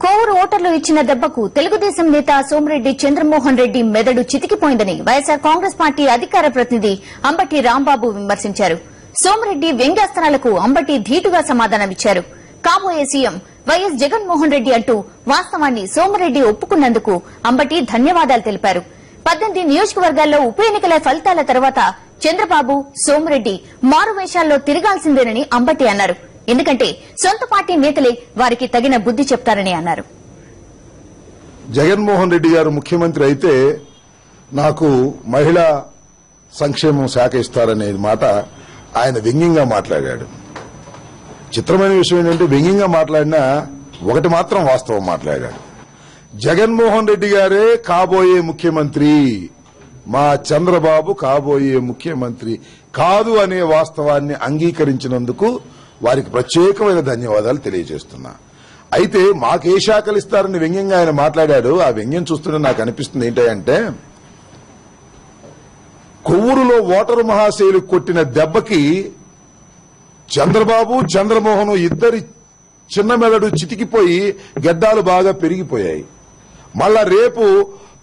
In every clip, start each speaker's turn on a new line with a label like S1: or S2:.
S1: కోవూరు ఓటర్లు ఇచ్చిన దెబ్బకు తెలుగుదేశం నేత సోమిరెడ్డి చంద్రమోహన్ రెడ్డి మెదడు చితికిపోయిందని వైఎస్సార్ కాంగ్రెస్ పార్టీ అధికార ప్రతినిధి అంబటి రాంబాబు విమర్శించారు. సోమిరెడ్డి వ్యంగ్యాస్త్రాలకు అంబటి ధీటుగా సమాధానమిచ్చారు. కాబోయే సీఎం వైఎస్ జగన్మోహన్ రెడ్డి అంటూ వాస్తవాన్ని సోమిరెడ్డి ఒప్పుకున్నందుకు అంబటి ధన్యవాదాలు తెలిపారు. 18 నియోజకవర్గాల్లో ఉప ఎన్నికల ఫలితాల తర్వాత చంద్రబాబు సోమిరెడ్డి మారువేషాల్లో తిరగాల్సిందేనని అంబటి అన్నారు. ఎందుకంటే సొంత పార్టీ నేతలే వారికి తగిన బుద్ది చెప్తారని అన్నారు.
S2: జగన్మోహన్ రెడ్డి గారు ముఖ్యమంత్రి అయితే నాకు మహిళా సంక్షేమం శాఖ ఇస్తారనే మాట ఆయన వ్యంగ్యంగా మాట్లాడాడు. చిత్రమైన విషయం ఏంటంటే వ్యంగ్యంగా మాట్లాడినా ఒకటి మాత్రం వాస్తవం మాట్లాడాడు. జగన్మోహన్ రెడ్డి గారే కాబోయే ముఖ్యమంత్రి, మా చంద్రబాబు కాబోయే ముఖ్యమంత్రి కాదు అనే వాస్తవాన్ని అంగీకరించినందుకు వారికి ప్రత్యేకమైన ధన్యవాదాలు తెలియజేస్తున్నా. అయితే మాకే శాఖలు ఇస్తారని వ్యంగ్యంగా ఆయన మాట్లాడాడు. ఆ వ్యంగ్యం చూస్తుంటే నాకు అనిపిస్తుంది ఏంటంటే కొవ్వూరులో ఓటరు మహాశైలు కొట్టిన దెబ్బకి చంద్రబాబు చంద్రమోహన్ ఇద్దరి చిన్న మెదడు చితికిపోయి గెడ్డాలు బాగా పెరిగిపోయాయి. మళ్ళా రేపు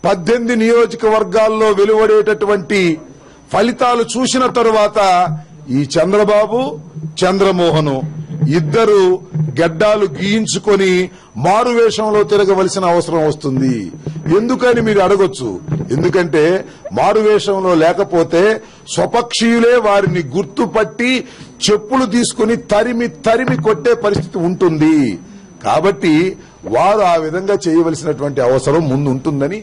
S2: 18 నియోజకవర్గాల్లో వెలువడేటటువంటి ఫలితాలు చూసిన తరువాత ఈ చంద్రబాబు చంద్రమోహన్ ఇద్దరు గెడ్డాలు గీయించుకొని మారువేషంలో తిరగవలసిన అవసరం వస్తుంది. ఎందుకని మీరు అడగొచ్చు. ఎందుకంటే మారువేషంలో లేకపోతే స్వపక్షీయులే వారిని గుర్తుపట్టి చెప్పులు తీసుకుని తరిమి కొట్టే పరిస్థితి ఉంటుంది. కాబట్టి వారు ఆ విధంగా చేయవలసినటువంటి అవసరం ముందు ఉంటుందని